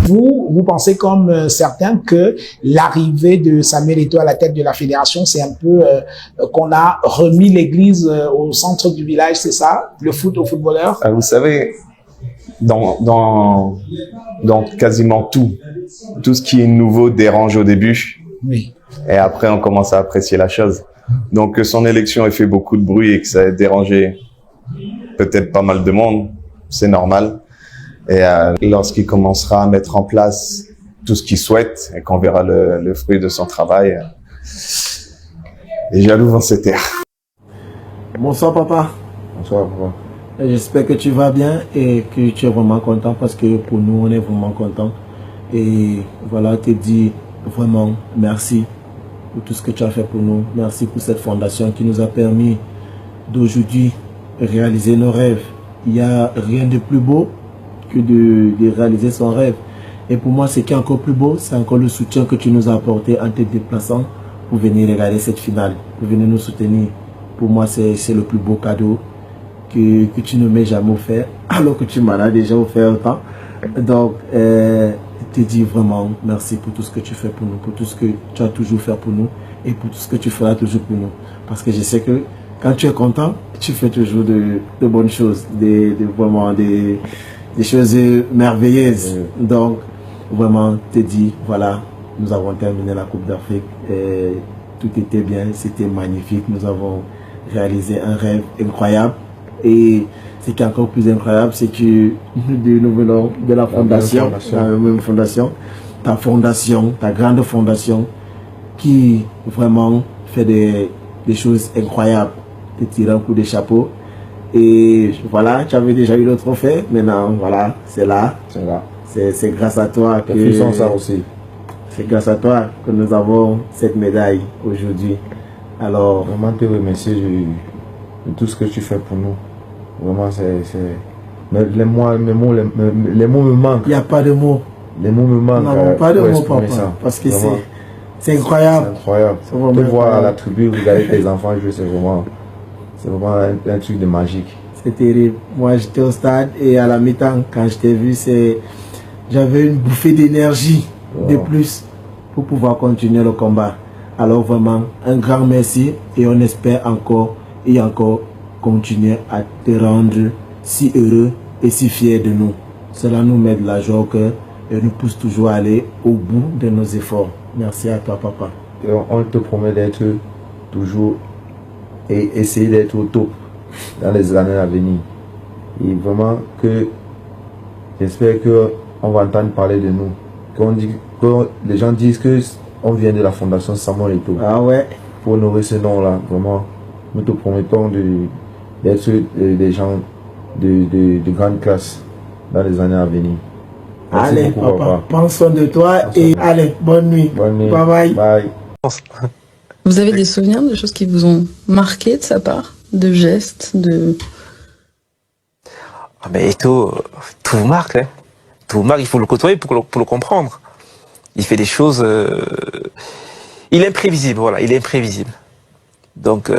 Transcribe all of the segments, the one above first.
vous pensez comme certains que l'arrivée de Samuel Eto'o à la tête de la fédération, c'est un peu qu'on a remis l'église au centre du village, c'est ça? Le foot aux footballeurs? Vous savez, dans quasiment tout ce qui est nouveau dérange au début. Oui. Et après, on commence à apprécier la chose. Donc, que son élection ait fait beaucoup de bruit et que ça ait dérangé peut-être pas mal de monde, c'est normal. Et lorsqu'il commencera à mettre en place tout ce qu'il souhaite et qu'on verra le fruit de son travail, les jaloux vont se taire. Bonsoir papa. Bonsoir papa. J'espère que tu vas bien et que tu es vraiment content parce que pour nous, on est vraiment content. Et voilà, te dis vraiment merci pour tout ce que tu as fait pour nous. Merci pour cette fondation qui nous a permis d'aujourd'hui réaliser nos rêves. Il n'y a rien de plus beau que de réaliser son rêve. Et pour moi, ce qui est encore plus beau, c'est encore le soutien que tu nous as apporté en te déplaçant pour venir regarder cette finale, pour venir nous soutenir. Pour moi, c'est le plus beau cadeau que tu ne m'as jamais offert, alors que tu m'en as déjà offert autant. Donc, je te dis vraiment merci pour tout ce que tu fais pour nous, pour tout ce que tu as toujours fait pour nous et pour tout ce que tu feras toujours pour nous. Parce que je sais que quand tu es content, tu fais toujours de bonnes choses, vraiment des choses merveilleuses. Donc, vraiment, te dis, voilà, nous avons terminé la Coupe d'Afrique. Tout était bien, c'était magnifique. Nous avons réalisé un rêve incroyable. Et ce qui est encore plus incroyable, c'est que nous venons de la fondation, la même fondation, ta grande fondation, qui vraiment fait des choses incroyables, te tirer un coup de chapeau. Et voilà, tu avais déjà eu le trophée, maintenant voilà, c'est là. C'est grâce à toi que c'est grâce à toi que nous avons cette médaille aujourd'hui. Alors, vraiment te remercier de tout ce que tu fais pour nous. Vraiment, mais les mots me manquent. Il n'y a pas de mots. Les mots me manquent. Non, pas de mots, papa. Parce que c'est incroyable. C'est incroyable. Te voir à la tribune, regarder tes enfants jouer, c'est vraiment un truc de magique. C'est terrible. Moi, j'étais au stade et à la mi-temps, quand je t'ai vu, j'avais une bouffée d'énergie de plus pour pouvoir continuer le combat. Alors vraiment, un grand merci et on espère encore et encore continuer à te rendre si heureux et si fiers de nous. Cela nous met de la joie au cœur et nous pousse toujours à aller au bout de nos efforts. Merci à toi, papa. Et on te promet d'être toujours et essayer d'être au top dans les années à venir. Et vraiment que j'espère qu'on va entendre parler de nous. Que les gens disent que on vient de la fondation Samuel Eto'o. Ah ouais. Pour honorer ce nom-là, vraiment, nous te promettons d'être des gens de grande classe dans les années à venir. Merci allez, beaucoup, papa, prends soin de toi et allez, bonne nuit. Bonne nuit. Bye bye. Bye. Vous avez des souvenirs de choses qui vous ont marqué de sa part? De gestes, de... Ah mais Eto'o, tout vous marque, hein. Tout vous marque, il faut le côtoyer pour le comprendre. Il fait des choses... Il est imprévisible, voilà, il est imprévisible. Donc,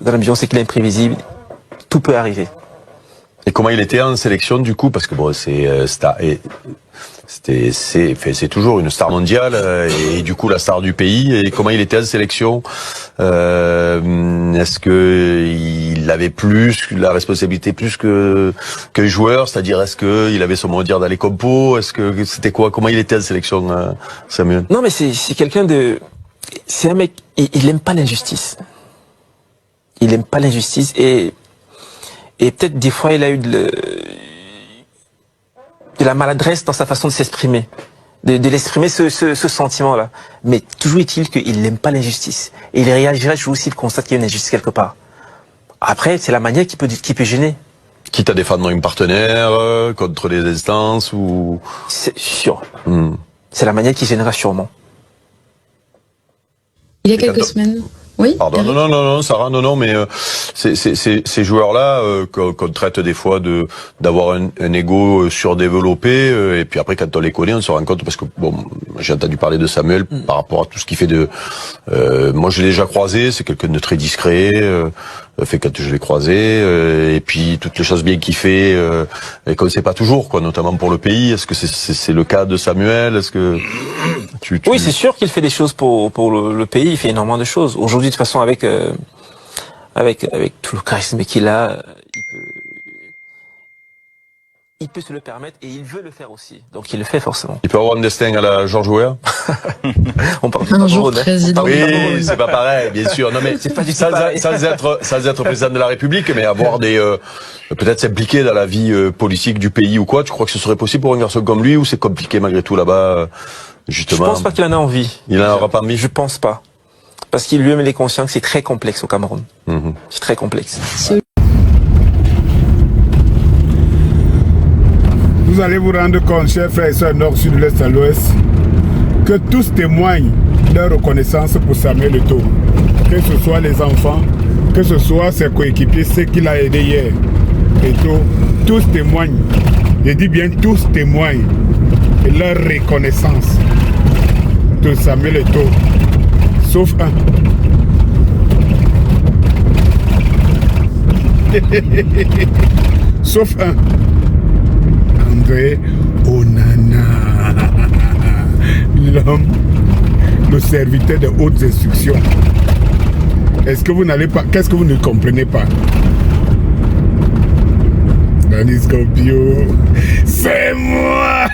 dans l'ambition, c'est qu'il est imprévisible, tout peut arriver. Et comment il était en sélection du coup? Parce que bon, c'est toujours une star mondiale et du coup la star du pays. Et comment il était en sélection? Est-ce que il avait plus la responsabilité plus que joueur? C'est-à-dire est-ce que il avait son mot à dire dans les compos? Est-ce que c'était quoi? Comment il était en sélection, Samuel? Non mais c'est quelqu'un de... C'est un mec, il aime pas l'injustice. Il aime pas l'injustice et peut-être des fois il a eu de la maladresse dans sa façon de s'exprimer, de l'exprimer ce sentiment-là. Mais toujours est-il qu'il n'aime pas l'injustice. Et il réagira toujours s'il constate qu'il y a une injustice quelque part. Après, c'est la manière qui peut gêner. Quitte à défendre une partenaire contre les instances ou... C'est sûr. C'est la manière qui gênera sûrement. Il y a quelques semaines, Oui. Pardon, Eric. non, Sarah, non, mais ces joueurs-là qu'on traite des fois d'avoir un ego surdéveloppé, et puis après quand on les connaît, on se rend compte parce que bon, j'ai entendu parler de Samuel par rapport à tout ce qu'il fait moi je l'ai déjà croisé, c'est quelqu'un de très discret, fait quand je l'ai croisé, et puis toutes les choses bien qu'il fait, et qu'on ne sait pas toujours, quoi, notamment pour le pays. Est-ce que c'est le cas de Samuel? Est-ce que Oui, c'est sûr qu'il fait des choses pour le pays. Il fait énormément de choses. Aujourd'hui, de toute façon, avec tout le charisme qu'il a, il peut se le permettre et il veut le faire aussi. Donc il le fait forcément. Il peut avoir un destin à la Georges Weah. On parle Un jour président. Oui, c'est pas pareil, bien sûr. Non mais C'est pas du tout sans pareil. être président de la République, mais avoir peut-être s'impliquer dans la vie politique du pays ou quoi. Tu crois que ce serait possible pour un garçon comme lui, ou c'est compliqué malgré tout là-bas, justement? Je pense pas qu'il en a envie. Il en aura pas envie. Je pense pas. Parce qu'il lui-même est conscient que c'est très complexe au Cameroun. C'est très complexe. Vous allez vous rendre compte, chers frères et sœurs nord, sud, l'est à l'ouest, que tous témoignent leur reconnaissance pour Samuel Eto'o. Que ce soit les enfants, que ce soit ses coéquipiers, ceux qu'il a aidés hier. Eto'o, tous témoignent, je dis bien tous témoignent de leur reconnaissance de Samuel Eto'o. Sauf un. Sauf un. André Onana, l'homme, le serviteur de hautes instructions. Est-ce que vous n'allez pas, qu'est-ce que vous ne comprenez pas? Danny Scorpio, c'est moi.